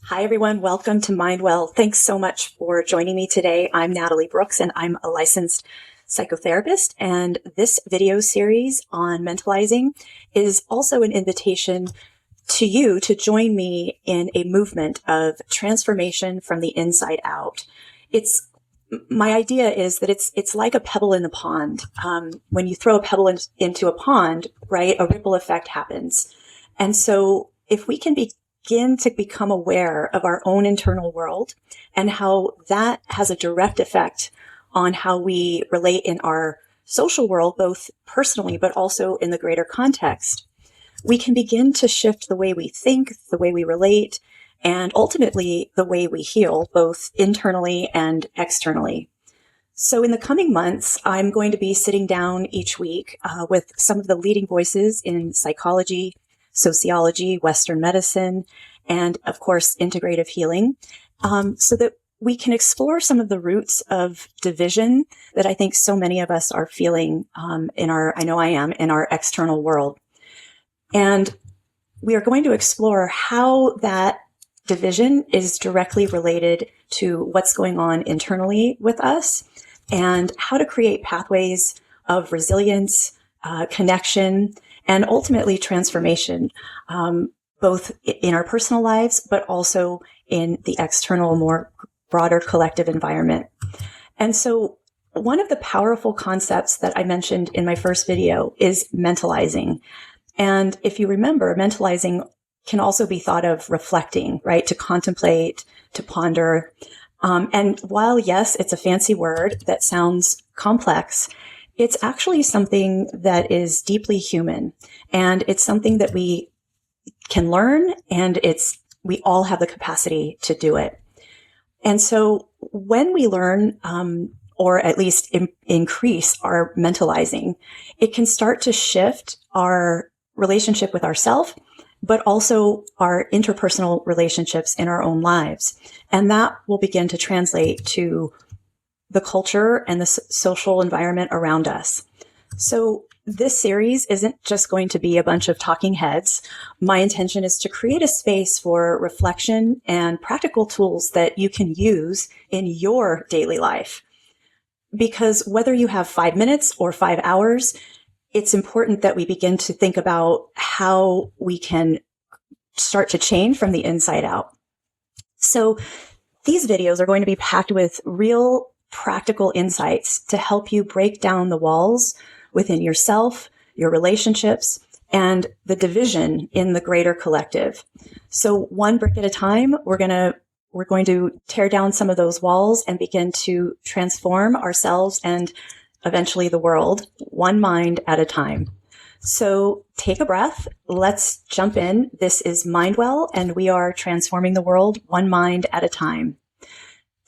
Hi, everyone. Welcome to MindWell. Thanks so much for joining me today. I'm Natalie Brooks, and I'm a licensed psychotherapist. And this video series on mentalizing is also an invitation to you to join me in a movement of transformation from the inside out. My idea is that it's like a pebble in the pond. When you throw a pebble into a pond, right, a ripple effect happens. And so if we can begin to become aware of our own internal world and how that has a direct effect on how we relate in our social world, both personally, but also in the greater context, we can begin to shift the way we think, the way we relate, and ultimately the way we heal, both internally and externally. So in the coming months, I'm going to be sitting down each week with some of the leading voices in psychology, sociology, Western medicine, and of course, integrative healing, so that we can explore some of the roots of division that I think so many of us are feeling in our external world. And we are going to explore how that division is directly related to what's going on internally with us and how to create pathways of resilience, connection, and ultimately transformation, both in our personal lives, but also in the external, more broader collective environment. And so one of the powerful concepts that I mentioned in my first video is mentalizing. And if you remember, mentalizing can also be thought of reflecting, right? To contemplate, to ponder. And while, yes, it's a fancy word that sounds complex, it's actually something that is deeply human, and it's something that we can learn, and we all have the capacity to do it. And so when we learn, or at least increase our mentalizing, it can start to shift our relationship with ourselves, but also our interpersonal relationships in our own lives. And that will begin to translate to the culture and the social environment around us. So this series isn't just going to be a bunch of talking heads. My intention is to create a space for reflection and practical tools that you can use in your daily life. Because whether you have 5 minutes or 5 hours, it's important that we begin to think about how we can start to change from the inside out. So these videos are going to be packed with real practical insights to help you break down the walls within yourself, your relationships, and the division in the greater collective. So one brick at a time, we're going to tear down some of those walls and begin to transform ourselves and eventually the world, one mind at a time. So take a breath. Let's jump in. This is MindWell, and we are transforming the world one mind at a time.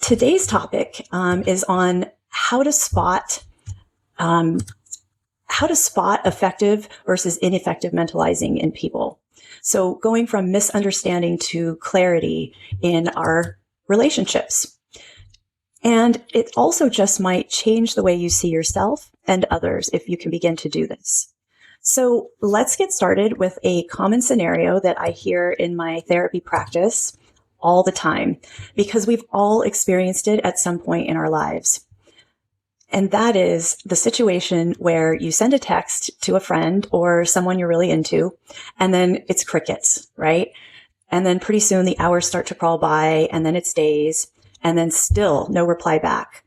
Today's topic is on how to spot effective versus ineffective mentalizing in people. So going from misunderstanding to clarity in our relationships. And it also just might change the way you see yourself and others if you can begin to do this. So let's get started with a common scenario that I hear in my therapy practice all the time, because we've all experienced it at some point in our lives. And that is the situation where you send a text to a friend or someone you're really into, and then it's crickets, right? And then pretty soon the hours start to crawl by, and then it's days, and then still no reply back.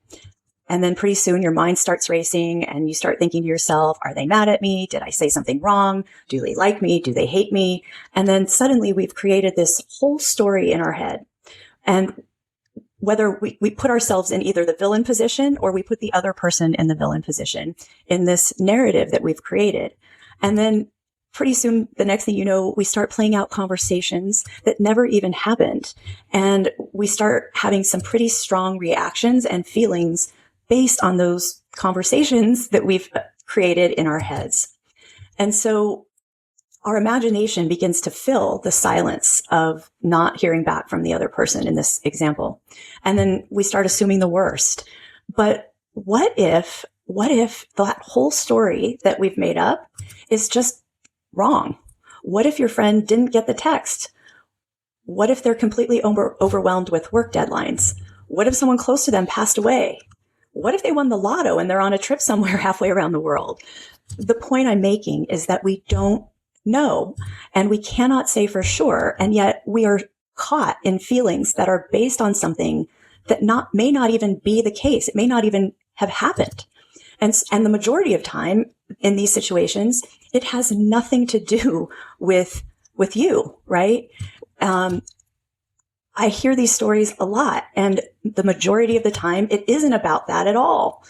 And then pretty soon your mind starts racing and you start thinking to yourself, are they mad at me? Did I say something wrong? Do they like me? Do they hate me? And then suddenly we've created this whole story in our head. And whether we put ourselves in either the villain position or we put the other person in the villain position in this narrative that we've created. And then pretty soon, the next thing you know, we start playing out conversations that never even happened. And we start having some pretty strong reactions and feelings based on those conversations that we've created in our heads. And so our imagination begins to fill the silence of not hearing back from the other person in this example. And then we start assuming the worst. But what if that whole story that we've made up is just wrong? What if your friend didn't get the text? What if they're completely overwhelmed with work deadlines? What if someone close to them passed away? What if they won the lotto and they're on a trip somewhere halfway around the world? The point I'm making is that we don't know, and we cannot say for sure. And yet we are caught in feelings that are based on something that may not even be the case. It may not even have happened. And the majority of time in these situations, it has nothing to do with you, right? I hear these stories a lot, and the majority of the time, it isn't about that at all.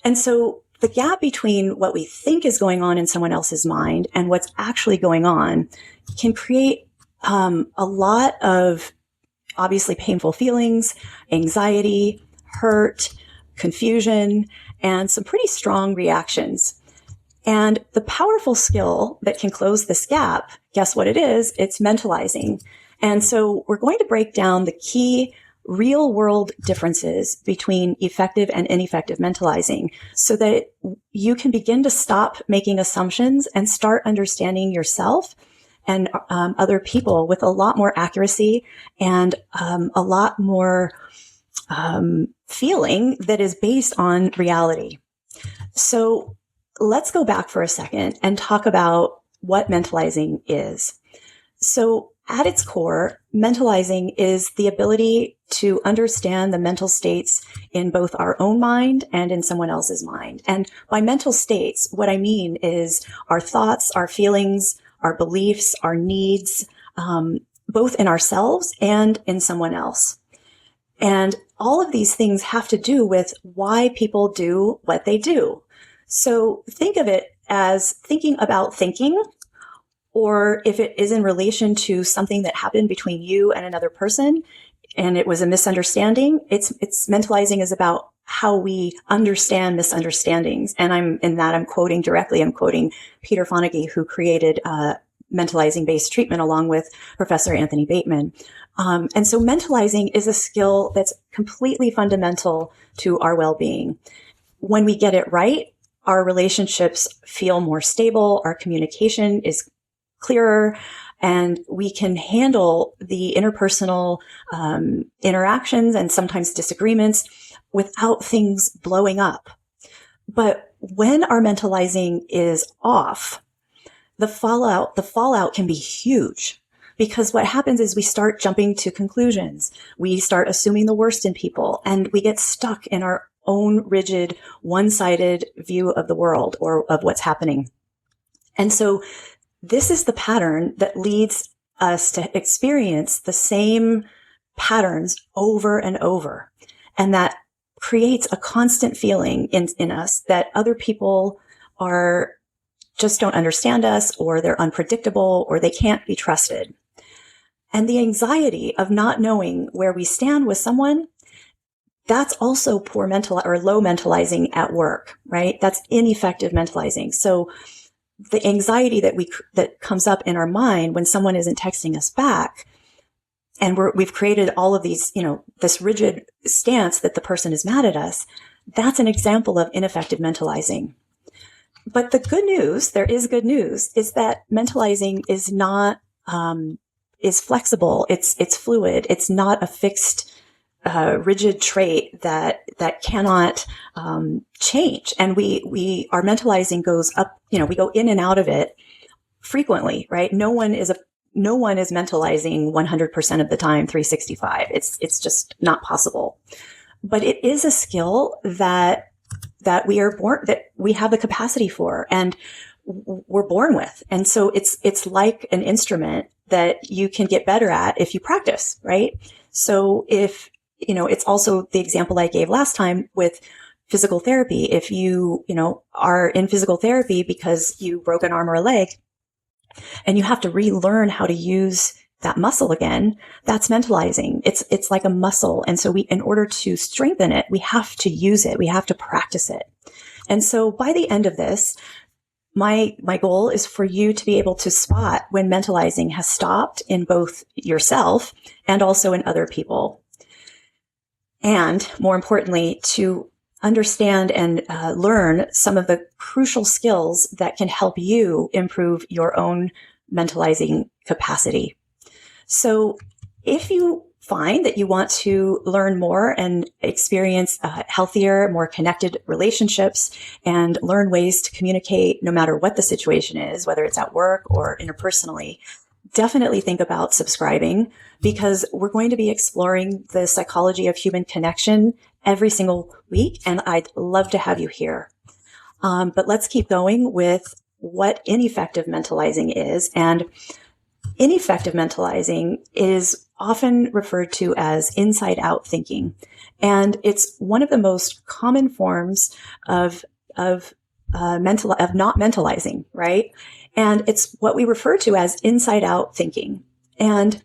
And so the gap between what we think is going on in someone else's mind and what's actually going on can create a lot of obviously painful feelings, anxiety, hurt, confusion, and some pretty strong reactions. And the powerful skill that can close this gap, guess what it is? It's mentalizing. And so we're going to break down the key real world differences between effective and ineffective mentalizing so that you can begin to stop making assumptions and start understanding yourself and other people with a lot more accuracy and a lot more feeling that is based on reality. So let's go back for a second and talk about what mentalizing is. So at its core, mentalizing is the ability to understand the mental states in both our own mind and in someone else's mind. And by mental states, what I mean is our thoughts, our feelings, our beliefs, our needs, both in ourselves and in someone else. And all of these things have to do with why people do what they do. So think of it as thinking about thinking, or if it is in relation to something that happened between you and another person, and it was a misunderstanding, it's mentalizing is about how we understand misunderstandings. And I'm quoting Peter Fonagy, who created mentalizing-based treatment along with Professor Anthony Bateman. And so mentalizing is a skill that's completely fundamental to our well-being. When we get it right, our relationships feel more stable, our communication is clearer, and we can handle the interpersonal interactions and sometimes disagreements without things blowing up. But when our mentalizing is off, the fallout can be huge, because what happens is we start jumping to conclusions. We start assuming the worst in people, and we get stuck in our own rigid, one-sided view of the world or of what's happening. And so this is the pattern that leads us to experience the same patterns over and over. And that creates a constant feeling in us that other people just don't understand us, or they're unpredictable, or they can't be trusted. And the anxiety of not knowing where we stand with someone, that's also poor mental or low mentalizing at work, right? That's ineffective mentalizing. So the anxiety that comes up in our mind when someone isn't texting us back, and we've created all of these, this rigid stance that the person is mad at us, that's an example of ineffective mentalizing. But the good news, there is good news, is that mentalizing is not, is flexible. It's fluid. It's not a fixed, rigid trait that cannot, change. And our mentalizing goes up, we go in and out of it frequently, right? No one is mentalizing 100% of the time, 365. It's just not possible. But it is a skill that we are born, that we have the capacity for, and we're born with. And so it's like an instrument that you can get better at if you practice, right? So if, it's also the example I gave last time with physical therapy. If you, are in physical therapy because you broke an arm or a leg, and you have to relearn how to use that muscle again, that's mentalizing. It's like a muscle. And so in order to strengthen it, we have to use it. We have to practice it. And so by the end of this, my goal is for you to be able to spot when mentalizing has stopped in both yourself and also in other people. And more importantly, to understand and learn some of the crucial skills that can help you improve your own mentalizing capacity. So if you find that you want to learn more and experience healthier, more connected relationships and learn ways to communicate no matter what the situation is, whether it's at work or interpersonally, definitely think about subscribing, because we're going to be exploring the psychology of human connection every single week, and I'd love to have you here. But let's keep going with what ineffective mentalizing is. And ineffective mentalizing is often referred to as inside-out thinking, and it's one of the most common forms of not mentalizing, right? And it's what we refer to as inside-out thinking. And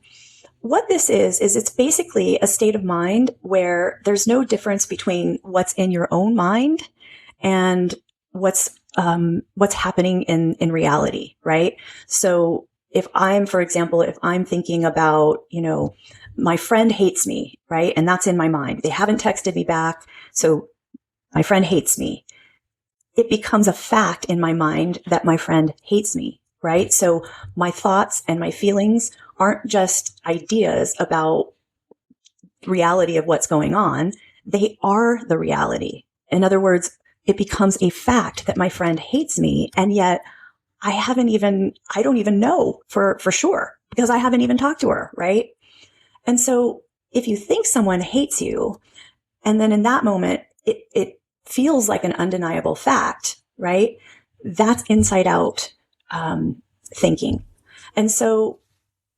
what this is it's basically a state of mind where there's no difference between what's in your own mind and what's happening in reality, right? So if I'm, for example, if I'm thinking about, my friend hates me, right? And that's in my mind. They haven't texted me back, so my friend hates me. It becomes a fact in my mind that my friend hates me, right? So my thoughts and my feelings aren't just ideas about reality of what's going on. They are the reality. In other words, it becomes a fact that my friend hates me, and yet I don't even know for sure, because I haven't even talked to her, right? And so if you think someone hates you, and then in that moment, it feels like an undeniable fact, right? That's inside out thinking. And so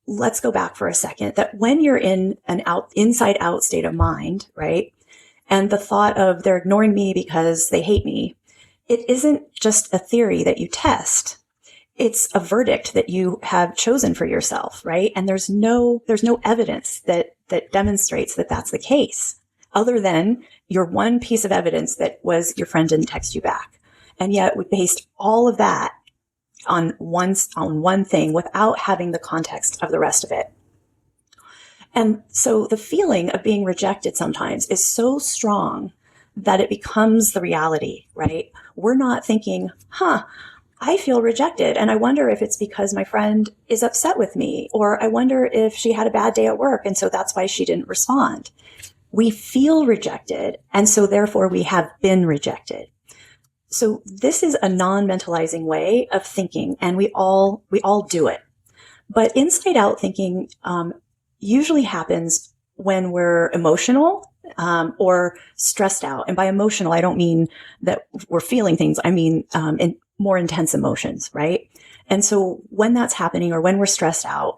let's go back for a second, that when you're in an inside out state of mind, right? And the thought of they're ignoring me because they hate me, it isn't just a theory that you test. It's a verdict that you have chosen for yourself, right? And there's no evidence that demonstrates that that's the case, other than your one piece of evidence that was your friend didn't text you back. And yet we based all of that on one thing without having the context of the rest of it. And so the feeling of being rejected sometimes is so strong that it becomes the reality, right? We're not thinking, I feel rejected, and I wonder if it's because my friend is upset with me, or I wonder if she had a bad day at work, and so that's why she didn't respond. We feel rejected, and so therefore we have been rejected. So this is a non-mentalizing way of thinking, and we all do it. But inside out thinking usually happens when we're emotional or stressed out. And by emotional, I don't mean that we're feeling things. I mean in more intense emotions, right? And so when that's happening, or when we're stressed out,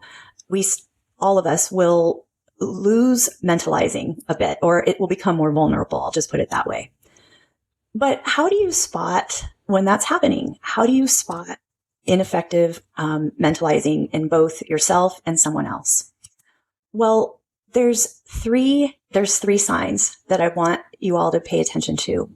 all of us will lose mentalizing a bit, or it will become more vulnerable. I'll just put it that way. But how do you spot when that's happening? How do you spot ineffective mentalizing in both yourself and someone else? Well, there's three signs that I want you all to pay attention to.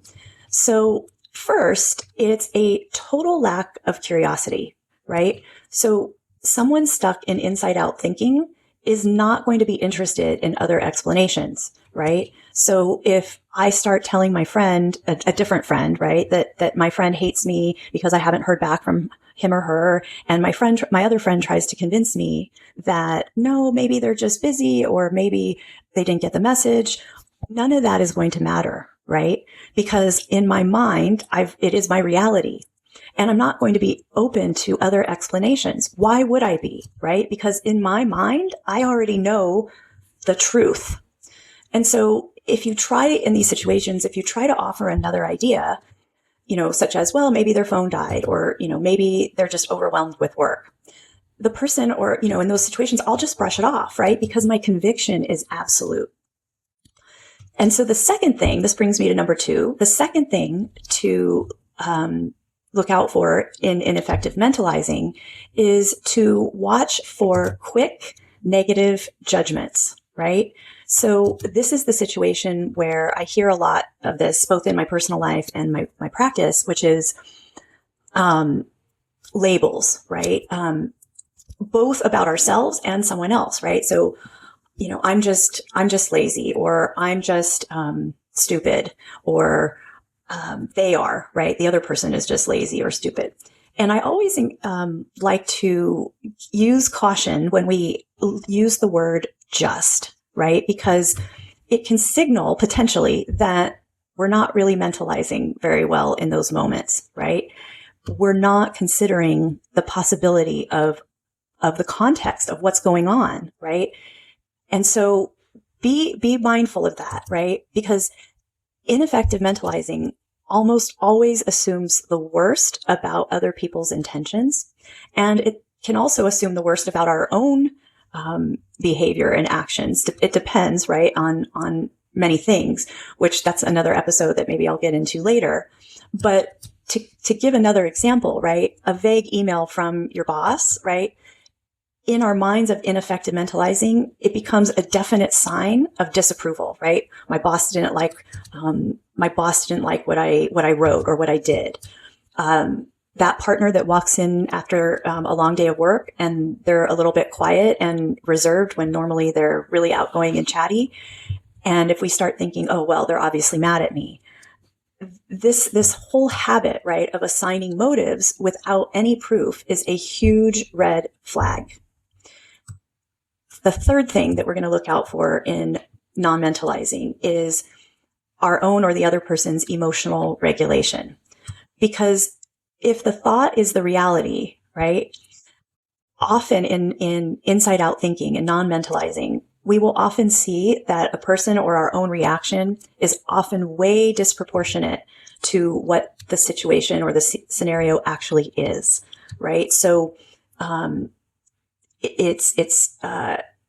So first, it's a total lack of curiosity, right? So someone stuck in inside out thinking is not going to be interested in other explanations, right? So if I start telling my friend, a different friend, right, that my friend hates me because I haven't heard back from him or her, and my other friend tries to convince me that no, maybe they're just busy, or maybe they didn't get the message, none of that is going to matter, right? Because in my mind, it is my reality. And I'm not going to be open to other explanations. Why would I be, right? Because in my mind, I already know the truth. And so if you try in these situations, if you try to offer another idea, such as, well, maybe their phone died, or, maybe they're just overwhelmed with work, the person, or, in those situations, I'll just brush it off, right? Because my conviction is absolute. And so the second thing, this brings me to number 2, the second thing to look out for in ineffective mentalizing is to watch for quick negative judgments, right? So this is the situation where I hear a lot of this, both in my personal life and my practice, which is labels, right? Both about ourselves and someone else, right? So, I'm just lazy, or I'm just stupid, or they are, right? The other person is just lazy or stupid. And I always like to use caution when we use the word just, right? Because it can signal potentially that we're not really mentalizing very well in those moments, right? We're not considering the possibility of the context of what's going on, right? And so be mindful of that, right? Because ineffective mentalizing almost always assumes the worst about other people's intentions. And it can also assume the worst about our own behavior and actions. It depends, right, on many things, which that's another episode that maybe I'll get into later. But to give another example, right, a vague email from your boss, right, in our minds of ineffective mentalizing, it becomes a definite sign of disapproval, right? My boss didn't like what I wrote or what I did. That partner that walks in after a long day of work and they're a little bit quiet and reserved when normally they're really outgoing and chatty. And if we start thinking, oh, well, they're obviously mad at me. This whole habit, right, of assigning motives without any proof is a huge red flag. The third thing that we're going to look out for in non-mentalizing is our own or the other person's emotional regulation. Because if the thought is the reality, right, often in inside out thinking and non-mentalizing, we will often see that a person or our own reaction is often way disproportionate to what the situation or the scenario actually is, right? So it's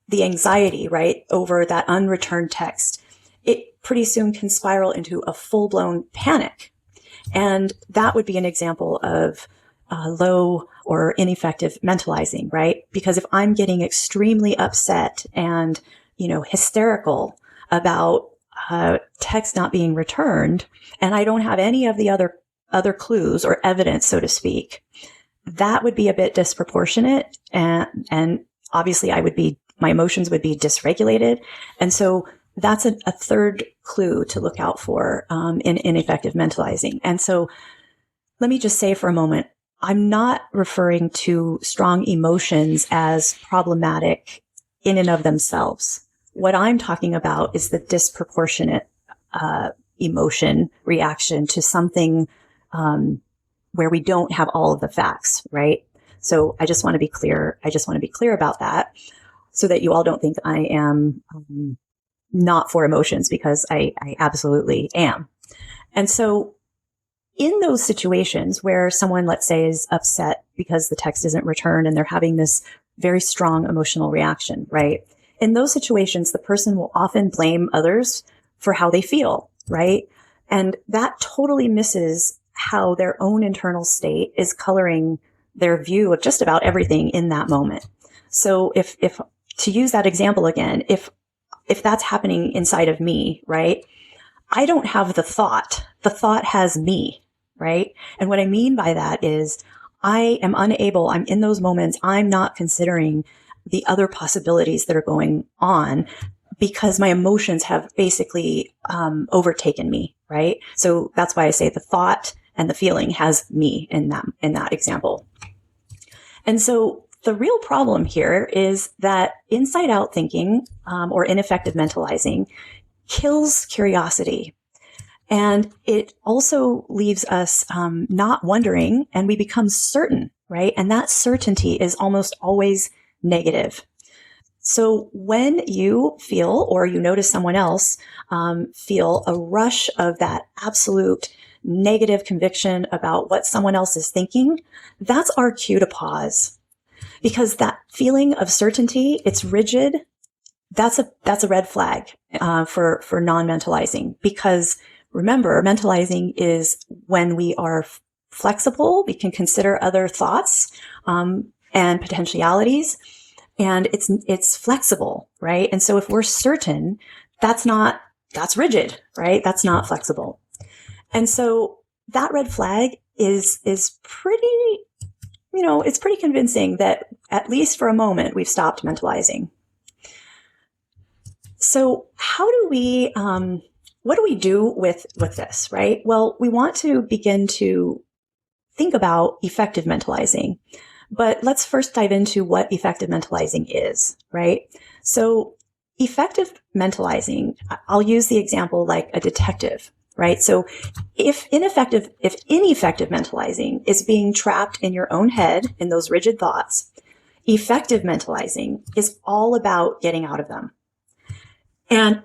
the anxiety, right, over that unreturned text. It pretty soon can spiral into a full-blown panic. And that would be an example of low or ineffective mentalizing, right? Because if I'm getting extremely upset and, hysterical about text not being returned, and I don't have any of the other clues or evidence, so to speak, that would be a bit disproportionate. And obviously my emotions would be dysregulated. And so that's a third clue to look out for in ineffective mentalizing. And so let me just say for a moment, I'm not referring to strong emotions as problematic in and of themselves. What I'm talking about is the disproportionate emotion reaction to something where we don't have all of the facts, right? So I just want to be clear. I just want to be clear about that so that you all don't think I am not for emotions, because I absolutely am. And so in those situations where someone, let's say, is upset because the text isn't returned and they're having this very strong emotional reaction, right? In those situations, the person will often blame others for how they feel, right? And that totally misses how their own internal state is coloring their view of just about everything in that moment. So if to use that example again, if that's happening inside of me, right, I don't have the thought has me, right? And what I mean by that is I'm in those moments, I'm not considering the other possibilities that are going on because my emotions have basically overtaken me, right? So that's why I say the thought and the feeling has me in that example. And so the real problem here is that inside out thinking or ineffective mentalizing kills curiosity. And it also leaves us not wondering, and we become certain, right? And that certainty is almost always negative. So when you feel, or you notice someone else feel a rush of that absolute negative conviction about what someone else is thinking, that's our cue to pause. Because that feeling of certainty, it's rigid. That's a red flag for non-mentalizing. Because remember, mentalizing is when we are flexible. We can consider other thoughts and potentialities, and it's flexible, right? And so if we're certain, that's rigid, right? That's not flexible. And so that red flag is pretty, it's pretty convincing that at least for a moment we've stopped mentalizing. So how do we, what do we do with this, right? Well, we want to begin to think about effective mentalizing. But let's first dive into what effective mentalizing is, right? So effective mentalizing, I'll use the example like a detective, right? So if ineffective mentalizing is being trapped in your own head in those rigid thoughts, effective mentalizing is all about getting out of them. And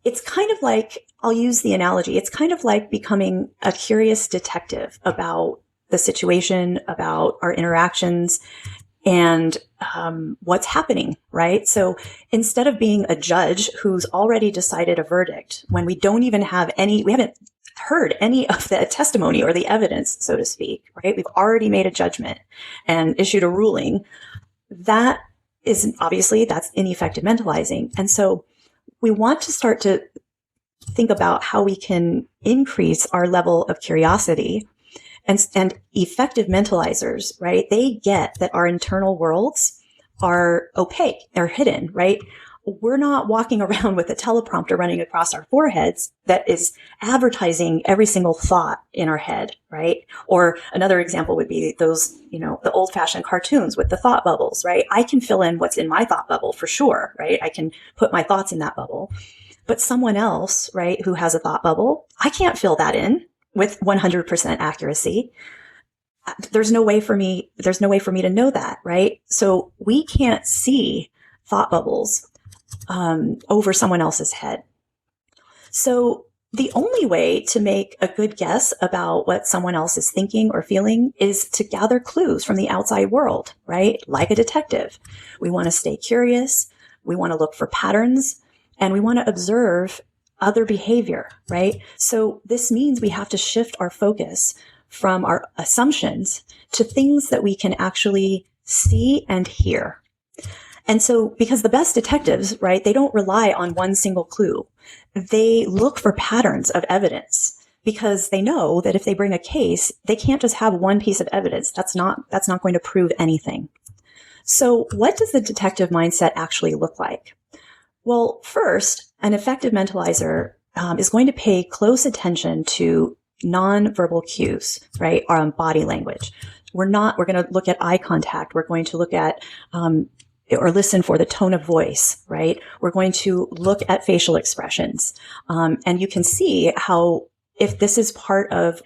it's kind of like, I'll use the analogy, it's kind of like becoming a curious detective about the situation, about our interactions, and what's happening, right? So instead of being a judge who's already decided a verdict, when we don't even have we haven't heard any of the testimony or the evidence, so to speak, right? We've already made a judgment and issued a ruling. That is obviously, that's ineffective mentalizing. And so we want to start to think about how we can increase our level of curiosity. And effective mentalizers, right? They get that our internal worlds are opaque. They're hidden, right? We're not walking around with a teleprompter running across our foreheads that is advertising every single thought in our head, right? Or another example would be those, the old fashioned cartoons with the thought bubbles, right? I can fill in what's in my thought bubble for sure, right? I can put my thoughts in that bubble. But someone else, right, who has a thought bubble, I can't fill that in with 100% accuracy. There's no way for me to know that, right? So we can't see thought bubbles over someone else's head. So the only way to make a good guess about what someone else is thinking or feeling is to gather clues from the outside world, right? Like a detective. We want to stay curious. We want to look for patterns, and we want to observe other behavior, right? So this means we have to shift our focus from our assumptions to things that we can actually see and hear. And so, because the best detectives, right, they don't rely on one single clue. They look for patterns of evidence because they know that if they bring a case, they can't just have one piece of evidence. That's not going to prove anything. So what does the detective mindset actually look like? Well, first, an effective mentalizer is going to pay close attention to nonverbal cues, right? Body language. We're going to look at eye contact. We're going to look at, or listen for the tone of voice, right? We're going to look at facial expressions. And you can see how, if this is part of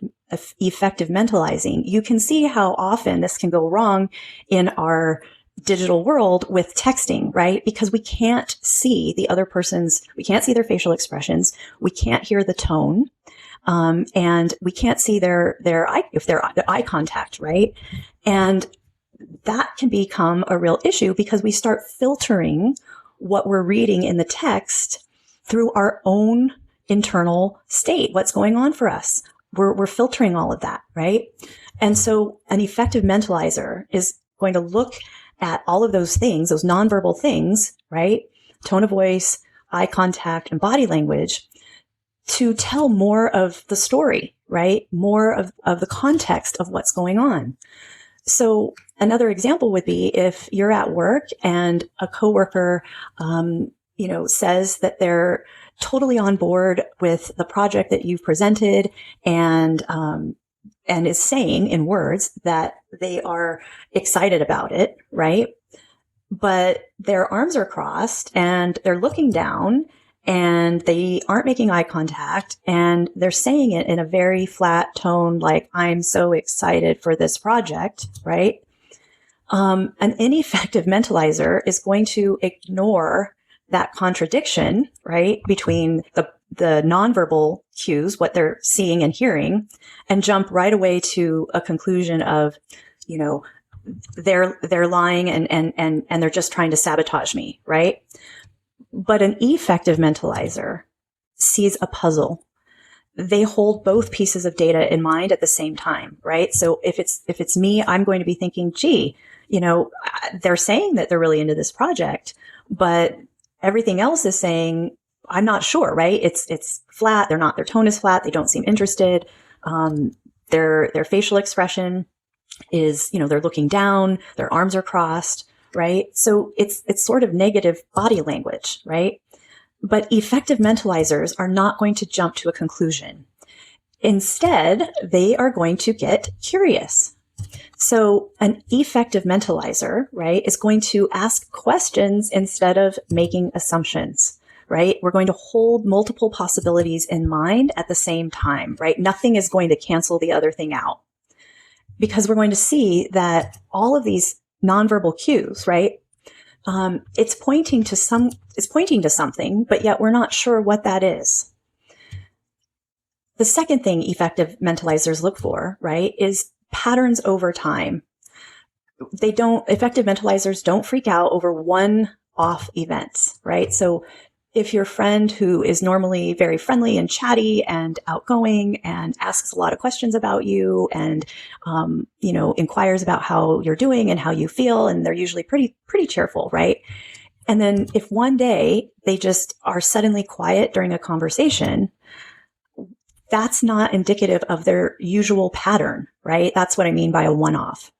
effective mentalizing, you can see how often this can go wrong in our digital world with texting, right? Because we can't see we can't see their facial expressions. We can't hear the tone. And we can't see their eye contact, right? And that can become a real issue because we start filtering what we're reading in the text through our own internal state, what's going on for us. We're filtering all of that, right? And so an effective mentalizer is going to look at all of those things, those nonverbal things, right? Tone of voice, eye contact, and body language to tell more of the story, right? More of the context of what's going on. So another example would be if you're at work and a coworker, says that they're totally on board with the project that you've presented and is saying in words that they are excited about it, right? But their arms are crossed and they're looking down and they aren't making eye contact and they're saying it in a very flat tone, like, I'm so excited for this project, right? An ineffective mentalizer is going to ignore that contradiction, right, between the nonverbal cues, what they're seeing and hearing, and jump right away to a conclusion of, they're lying and they're just trying to sabotage me, right? But an effective mentalizer sees a puzzle. They hold both pieces of data in mind at the same time, right? So if it's me, I'm going to be thinking, gee, they're saying that they're really into this project, but everything else is saying, I'm not sure, right? It's flat. Their tone is flat. They don't seem interested. Their facial expression is, they're looking down, their arms are crossed, right? So it's sort of negative body language, right? But effective mentalizers are not going to jump to a conclusion. Instead, they are going to get curious. So an effective mentalizer, right, is going to ask questions instead of making assumptions, right? We're going to hold multiple possibilities in mind at the same time, right? Nothing is going to cancel the other thing out, because we're going to see that all of these nonverbal cues, right? It's pointing to something, but yet we're not sure what that is. The second thing effective mentalizers look for, right, is patterns over time. Effective mentalizers don't freak out over one-off events, right? So if your friend who is normally very friendly and chatty and outgoing and asks a lot of questions about you and, inquires about how you're doing and how you feel, and they're usually pretty cheerful, right? And then if one day they just are suddenly quiet during a conversation, that's not indicative of their usual pattern, right? That's what I mean by a one-off.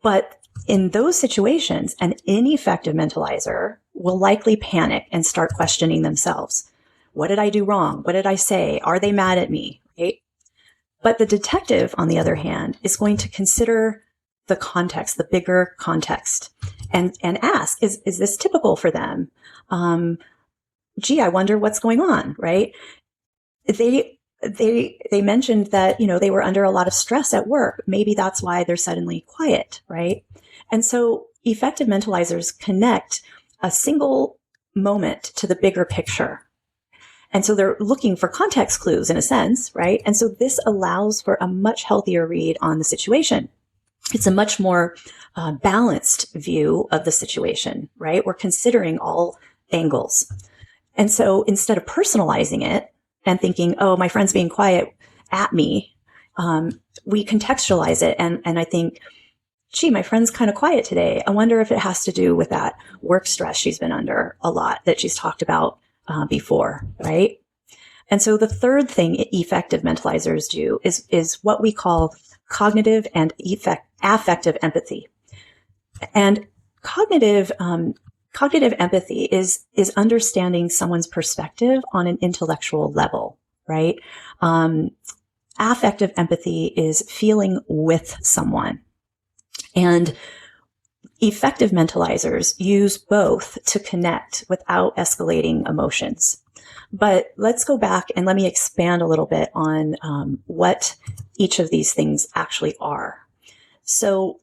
But in those situations, an ineffective mentalizer will likely panic and start questioning themselves. What did I do wrong? What did I say? Are they mad at me? Right? But the detective, on the other hand, is going to consider the context, the bigger context, and ask, is this typical for them? I wonder what's going on, right? They mentioned that, they were under a lot of stress at work. Maybe that's why they're suddenly quiet, right? And so effective mentalizers connect a single moment to the bigger picture. And so they're looking for context clues in a sense, right? And so this allows for a much healthier read on the situation. It's a much more balanced view of the situation, right? We're considering all angles. And so instead of personalizing it and thinking, oh, my friend's being quiet at me, we contextualize it. And I think, gee, my friend's kind of quiet today. I wonder if it has to do with that work stress she's been under a lot that she's talked about before, right? And so the third thing effective mentalizers do is what we call cognitive and affective empathy. And cognitive empathy is understanding someone's perspective on an intellectual level, right? Affective empathy is feeling with someone. And effective mentalizers use both to connect without escalating emotions. But let's go back and let me expand a little bit on what each of these things actually are. So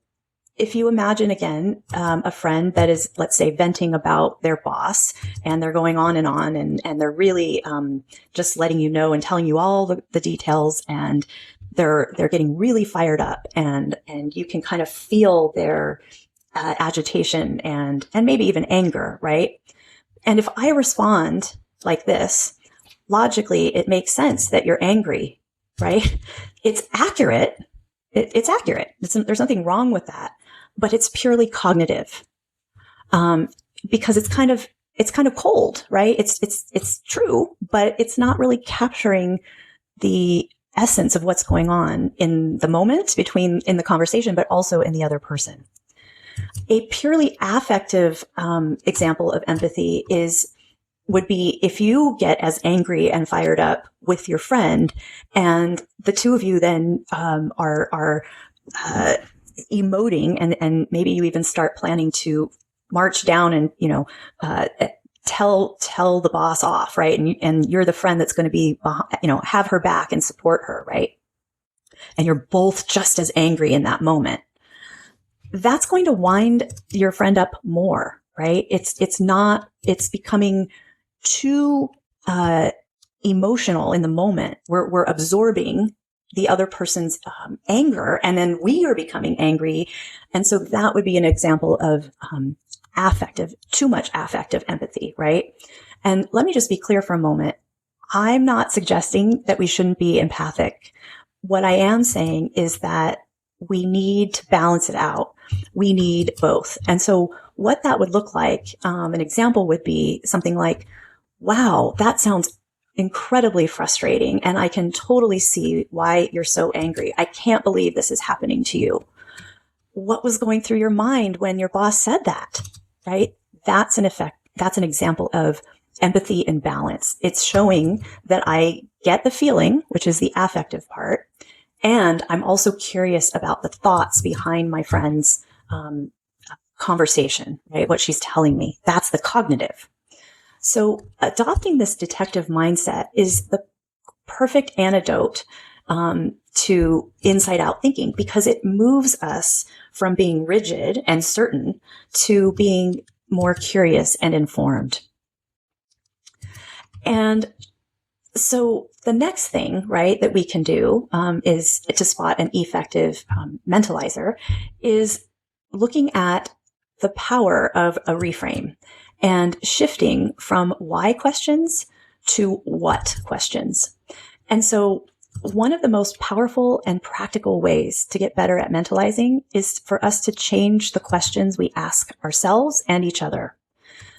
if you imagine, again, a friend that is, let's say, venting about their boss, and they're going on, and they're really just letting you know and telling you all the details, and they're getting really fired up, and you can kind of feel their agitation and maybe even anger, right? And if I respond like this, logically, it makes sense that you're angry, right? It's accurate. It's accurate. There's nothing wrong with that, but it's purely cognitive, because it's kind of cold, right? It's true, but it's not really capturing the essence of what's going on in the moment in the conversation, but also in the other person. A purely affective example of empathy would be if you get as angry and fired up with your friend, and the two of you then are emoting, and maybe you even start planning to march down and tell the boss off, right? And you're the friend that's going to be have her back and support her, right? And you're both just as angry in that moment. That's going to wind your friend up more, right? It's becoming too emotional in the moment. We're absorbing the other person's anger, and then we are becoming angry. And so that would be an example of too much affective empathy, right? And let me just be clear for a moment. I'm not suggesting that we shouldn't be empathic. What I am saying is that we need to balance it out. We need both. And so what that would look like, an example would be something like, wow, that sounds incredibly frustrating, and I can totally see why you're so angry. I can't believe this is happening to you. What was going through your mind when your boss said that, right? That's an example of empathy and balance. It's showing that I get the feeling, which is the affective part, and I'm also curious about the thoughts behind my friend's conversation, right? What she's telling me. That's the cognitive. So adopting this detective mindset is the perfect antidote to inside out thinking, because it moves us from being rigid and certain to being more curious and informed. And so the next thing, right, that we can do is to spot an effective mentalizer is looking at the power of a reframe and shifting from why questions to what questions. And so one of the most powerful and practical ways to get better at mentalizing is for us to change the questions we ask ourselves and each other.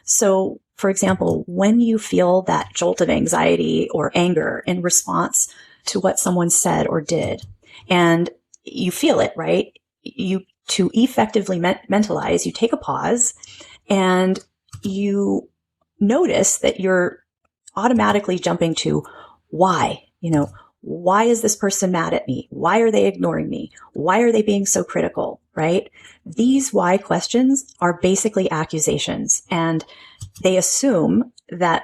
So, for example, when you feel that jolt of anxiety or anger in response to what someone said or did, and you feel it, right? To effectively mentalize, you take a pause and you notice that you're automatically jumping to why, why is this person mad at me? Why are they ignoring me? Why are they being so critical, right? These why questions are basically accusations, and they assume bad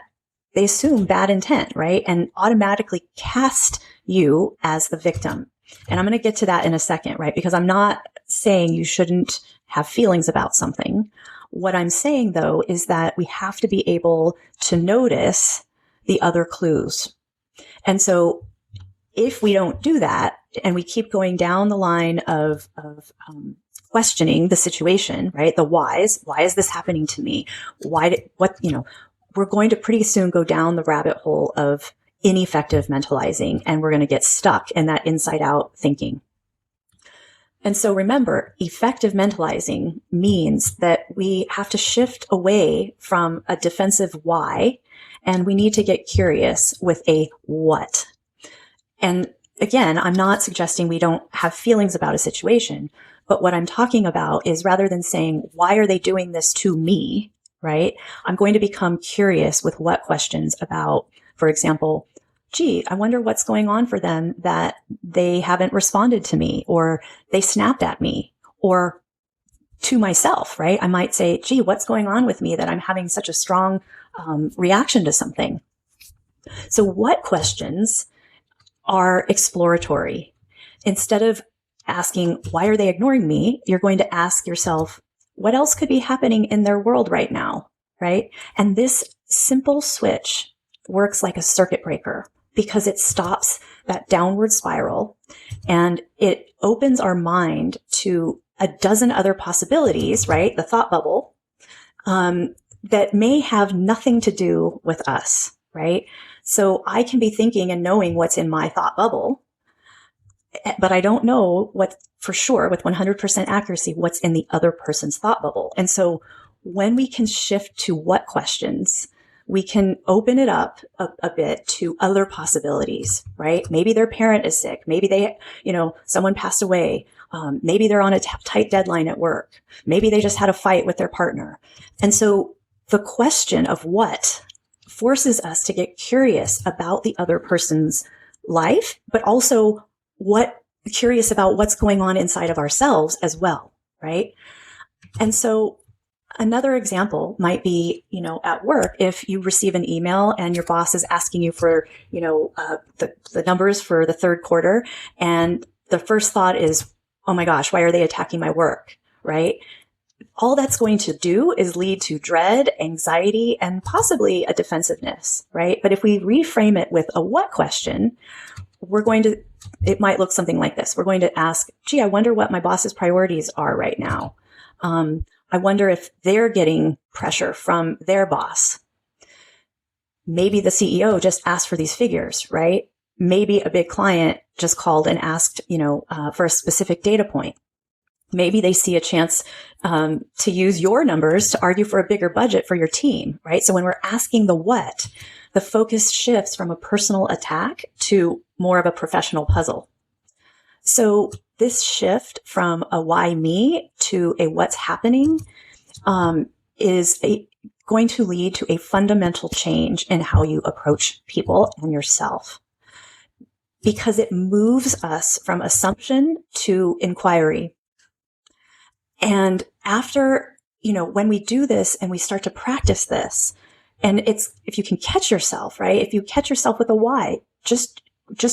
intent, right? And automatically cast you as the victim. And I'm going to get to that in a second, right? Because I'm not saying you shouldn't have feelings about something. What I'm saying, though, is that we have to be able to notice the other clues. And so if we don't do that and we keep going down the line of questioning the situation, right? The whys, why is this happening to me? We're going to pretty soon go down the rabbit hole of ineffective mentalizing, and we're going to get stuck in that inside out thinking. And so remember, effective mentalizing means that we have to shift away from a defensive why, and we need to get curious with a what. And again, I'm not suggesting we don't have feelings about a situation, but what I'm talking about is rather than saying, why are they doing this to me, right? I'm going to become curious with what questions about, for example, gee, I wonder what's going on for them that they haven't responded to me, or they snapped at me, or to myself, right? I might say, gee, what's going on with me that I'm having such a strong reaction to something? So what questions are exploratory? Instead of asking, why are they ignoring me? You're going to ask yourself, what else could be happening in their world right now, right? And this simple switch works like a circuit breaker because it stops that downward spiral and it opens our mind to a dozen other possibilities, right? The thought bubble, that may have nothing to do with us, right? So I can be thinking and knowing what's in my thought bubble, but I don't know what for sure with 100% accuracy what's in the other person's thought bubble. And so when we can shift to what questions, we can open it up a bit to other possibilities, right? Maybe their parent is sick. Maybe they, someone passed away. Maybe they're on a tight deadline at work. Maybe they just had a fight with their partner. And so the question of what forces us to get curious about the other person's life, but also curious about what's going on inside of ourselves as well, right? And so another example might be, at work, if you receive an email and your boss is asking you for, the numbers for the third quarter, and the first thought is, oh my gosh, why are they attacking my work, right? All that's going to do is lead to dread, anxiety, and possibly a defensiveness, right? But if we reframe it with a what question, it might look something like this. We're going to ask, gee, I wonder what my boss's priorities are right now. I wonder if they're getting pressure from their boss. Maybe the CEO just asked for these figures, right? Maybe a big client just called and asked, for a specific data point. Maybe they see a chance to use your numbers to argue for a bigger budget for your team, right? So when we're asking the what, the focus shifts from a personal attack to more of a professional puzzle. So this shift from a why me to a what's happening is going to lead to a fundamental change in how you approach people and yourself. because it moves us from assumption to inquiry. And after, when we do this and we start to practice this, and if you can catch yourself, right? If you catch yourself with a why, just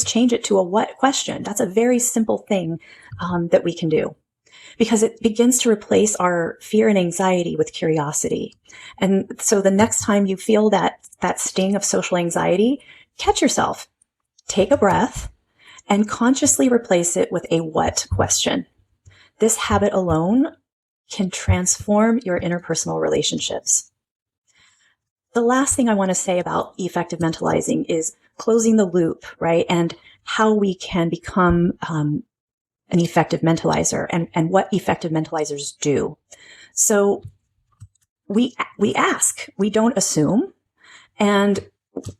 change it to a what question. That's a very simple thing that we can do, because it begins to replace our fear and anxiety with curiosity. And so the next time you feel that sting of social anxiety, catch yourself, take a breath, and consciously replace it with a what question. This habit alone can transform your interpersonal relationships. The last thing I want to say about effective mentalizing is closing the loop, right? And how we can become an effective mentalizer, and what effective mentalizers do. So we ask, we don't assume, and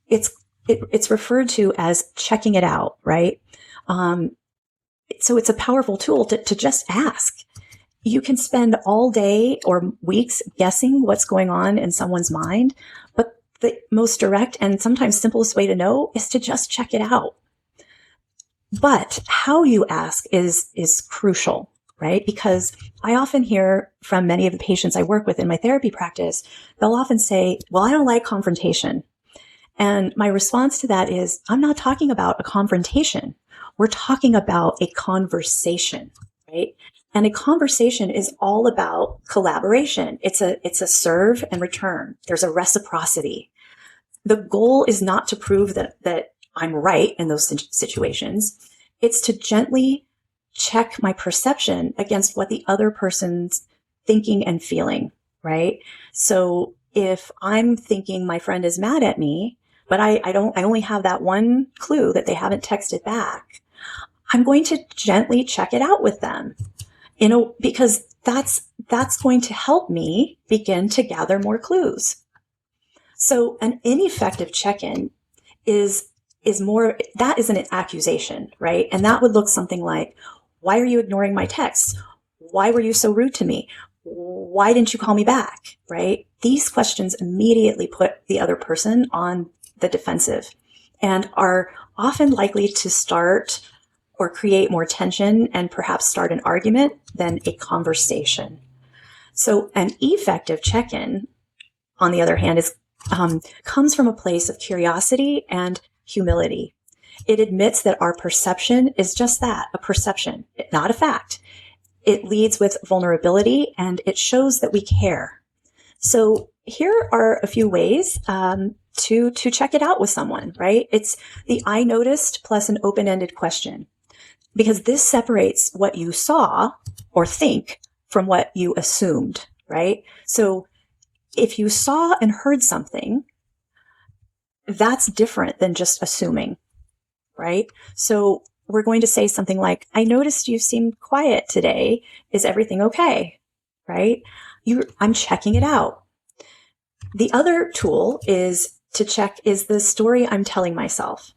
it's referred to as checking it out, right? So it's a powerful tool to just ask. You can spend all day or weeks guessing what's going on in someone's mind, but the most direct and sometimes simplest way to know is to just check it out. But how you ask is crucial, right? Because I often hear from many of the patients I work with in my therapy practice, they'll often say, well, I don't like confrontation. And my response to that is, I'm not talking about a confrontation. We're talking about a conversation, right? And a conversation is all about collaboration. It's a serve and return. There's a reciprocity. The goal is not to prove that I'm right in those situations. It's to gently check my perception against what the other person's thinking and feeling, right? So if I'm thinking my friend is mad at me, but I only have that one clue that they haven't texted back, I'm going to gently check it out with them, because that's going to help me begin to gather more clues. So an ineffective check-in is an accusation, right? And that would look something like, why are you ignoring my texts? Why were you so rude to me? Why didn't you call me back, right? These questions immediately put the other person on the defensive and are often likely to start or create more tension and perhaps start an argument than a conversation. So an effective check-in, on the other hand, comes from a place of curiosity and humility. It admits that our perception is just that, a perception, not a fact. It leads with vulnerability, and it shows that we care. So here are a few ways to check it out with someone, right? It's the I noticed plus an open-ended question, because this separates what you saw or think from what you assumed, right? So if you saw and heard something, that's different than just assuming, right? So we're going to say something like, I noticed you seemed quiet today. Is everything okay? Right? I'm checking it out. The other tool is to check, is the story I'm telling myself.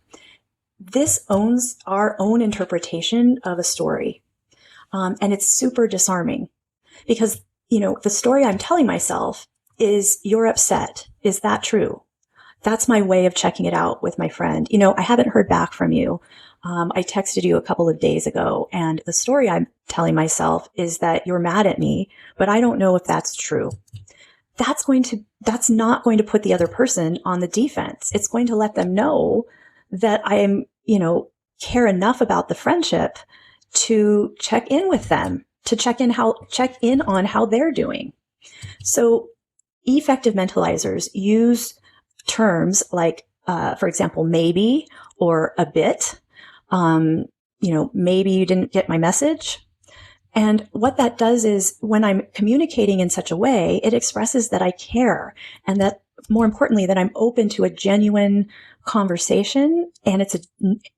This owns our own interpretation of a story. And it's super disarming because, the story I'm telling myself is, you're upset. Is that true? That's my way of checking it out with my friend. I haven't heard back from you. I texted you a couple of days ago, and the story I'm telling myself is that you're mad at me, but I don't know if that's true. That's not going to put the other person on the defense. It's going to let them know that I am, care enough about the friendship to check in with them, to check in on how they're doing. So effective mentalizers use terms like, for example, maybe, or a bit. Maybe you didn't get my message. And what that does is, when I'm communicating in such a way, it expresses that I care, and that, more importantly, that I'm open to a genuine conversation, and it's a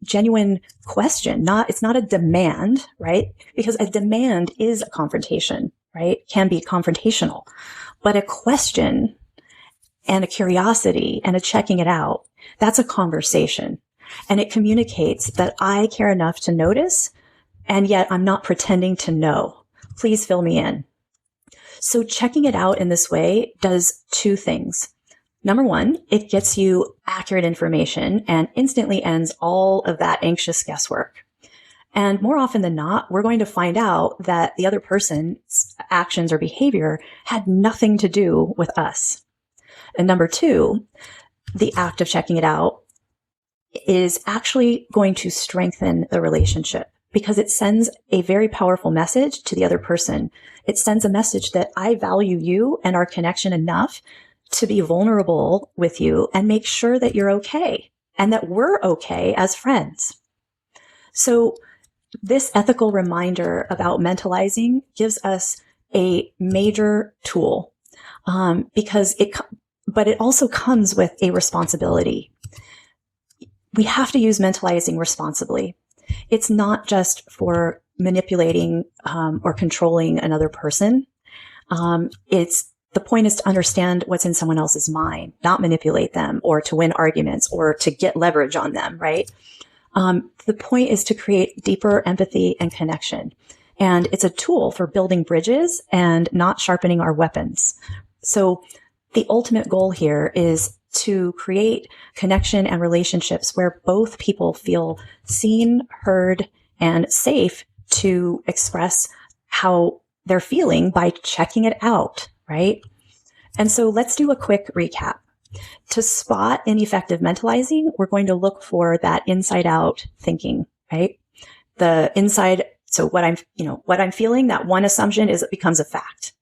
genuine question. It's not a demand, right? Because a demand is a confrontation, right? Can be confrontational, but a question and a curiosity and a checking it out, that's a conversation. And it communicates that I care enough to notice, and yet I'm not pretending to know. Please fill me in. So checking it out in this way does two things. Number one, it gets you accurate information and instantly ends all of that anxious guesswork. And more often than not, we're going to find out that the other person's actions or behavior had nothing to do with us. And number two, the act of checking it out is actually going to strengthen the relationship because it sends a very powerful message to the other person. It sends a message that I value you and our connection enough to be vulnerable with you and make sure that you're okay and that we're okay as friends. So this ethical reminder about mentalizing gives us a major tool but it also comes with a responsibility. We have to use mentalizing responsibly. It's not just for manipulating or controlling another person. The point is to understand what's in someone else's mind, not manipulate them or to win arguments or to get leverage on them, right? The point is to create deeper empathy and connection. And it's a tool for building bridges and not sharpening our weapons. So the ultimate goal here is to create connection and relationships where both people feel seen, heard, and safe to express how they're feeling by checking it out, right? And so let's do a quick recap. To spot ineffective mentalizing, we're going to look for that inside out thinking, right? The inside, so what I'm feeling, that one assumption is it becomes a fact.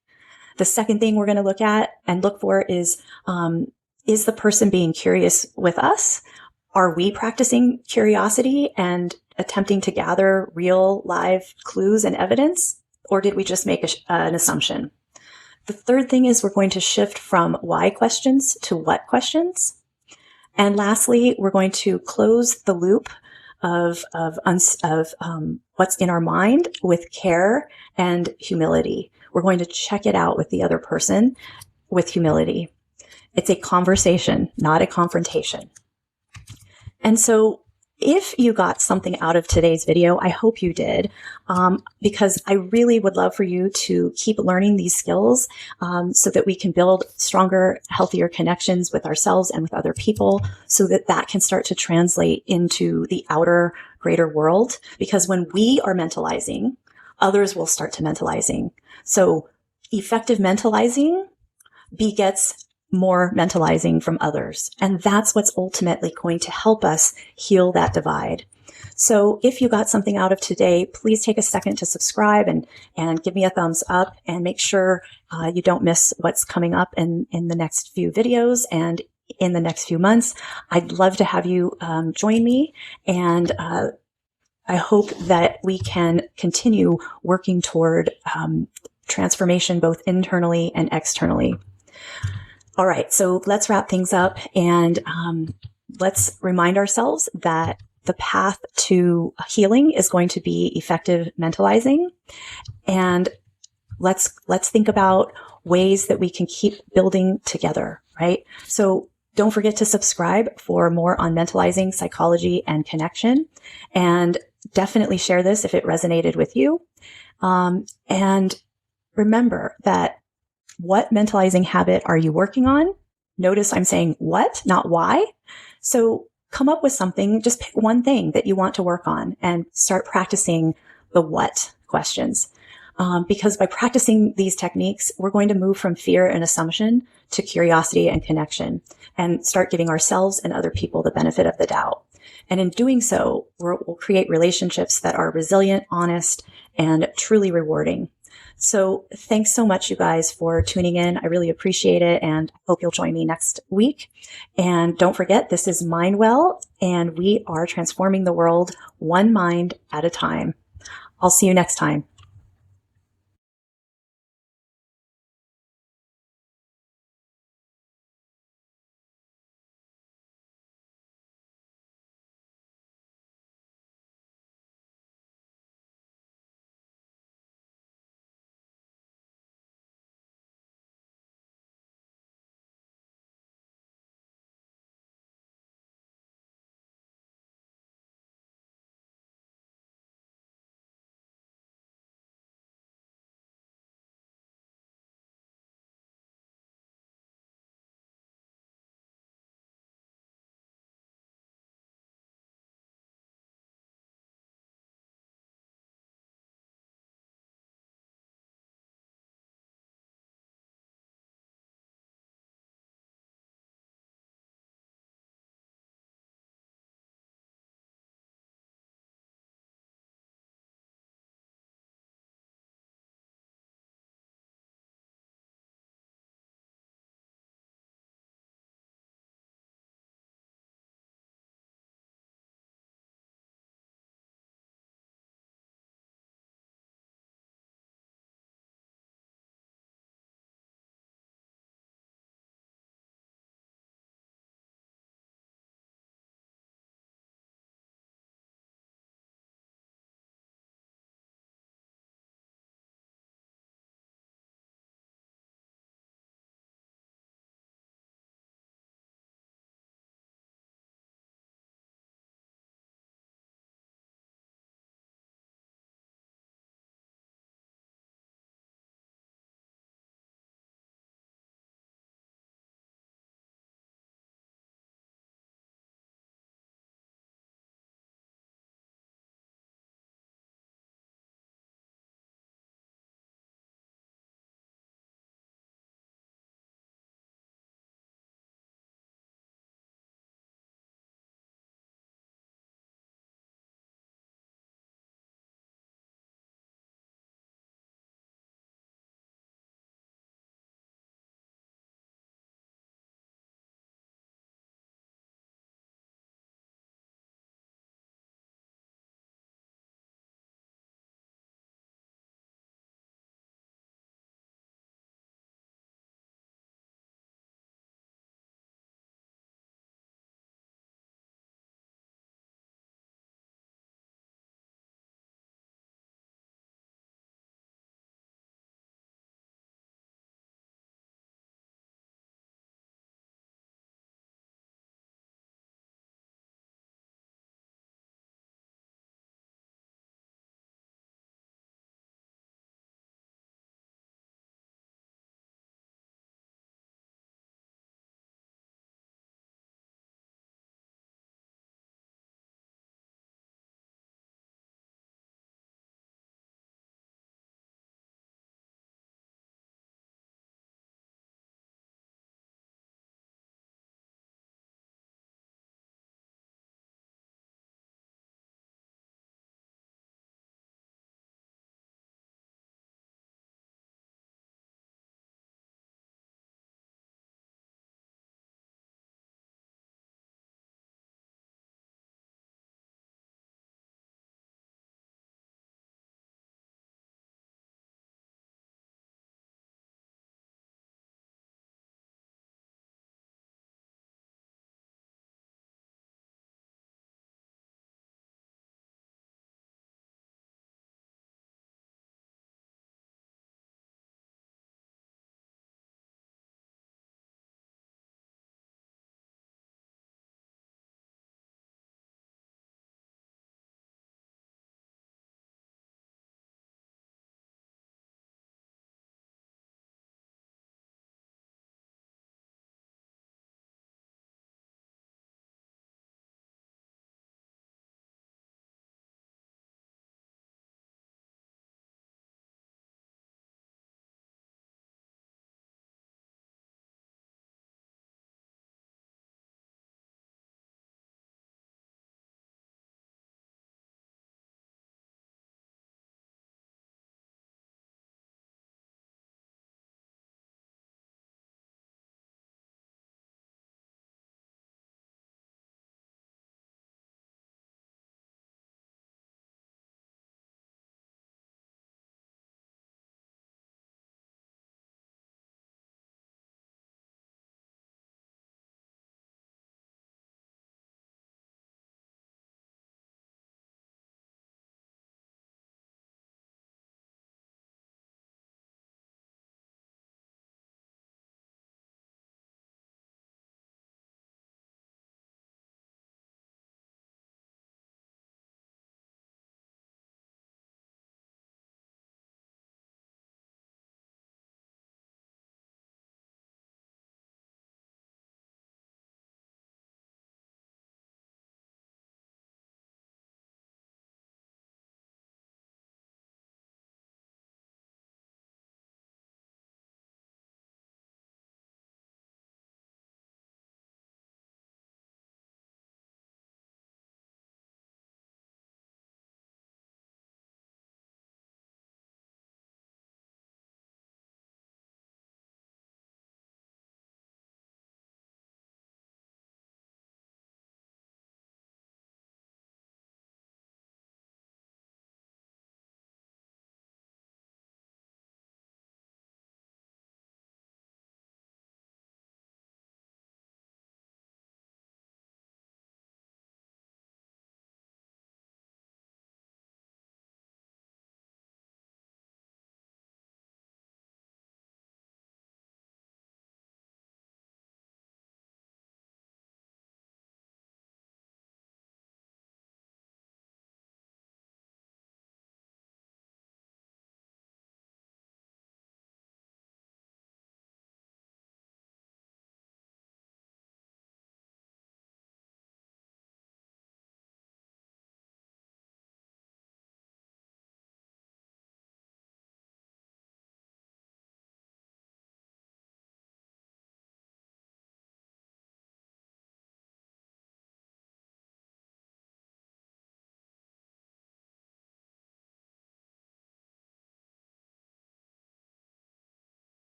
The second thing we're going to look at and look for is the person being curious with us? Are we practicing curiosity and attempting to gather real live clues and evidence? Or did we just make an assumption? The third thing is we're going to shift from why questions to what questions. And lastly, we're going to close the loop of what's in our mind with care and humility. We're going to check it out with the other person with humility. It's a conversation, not a confrontation. And so if you got something out of today's video, I hope you did, because I really would love for you to keep learning these skills so that we can build stronger, healthier connections with ourselves and with other people so that that can start to translate into the outer, greater world. Because when we are mentalizing, others will start to mentalizing. So effective mentalizing begets more mentalizing from others. And that's what's ultimately going to help us heal that divide. So if you got something out of today, please take a second to subscribe and give me a thumbs up and make sure you don't miss what's coming up in the next few videos and in the next few months. I'd love to have you join me, and I hope that we can continue working toward transformation both internally and externally. All right, so let's wrap things up and let's remind ourselves that the path to healing is going to be effective mentalizing. And let's think about ways that we can keep building together, right? So don't forget to subscribe for more on mentalizing, psychology, and connection. And definitely share this if it resonated with you. And remember that what mentalizing habit are you working on? Notice I'm saying what, not why. So come up with something, just pick one thing that you want to work on and start practicing the what questions. Because by practicing these techniques, we're going to move from fear and assumption to curiosity and connection and start giving ourselves and other people the benefit of the doubt. And in doing so, we'll create relationships that are resilient, honest, and truly rewarding. So thanks so much, you guys, for tuning in. I really appreciate it, and hope you'll join me next week. And don't forget, this is Mindwell, and we are transforming the world one mind at a time. I'll see you next time.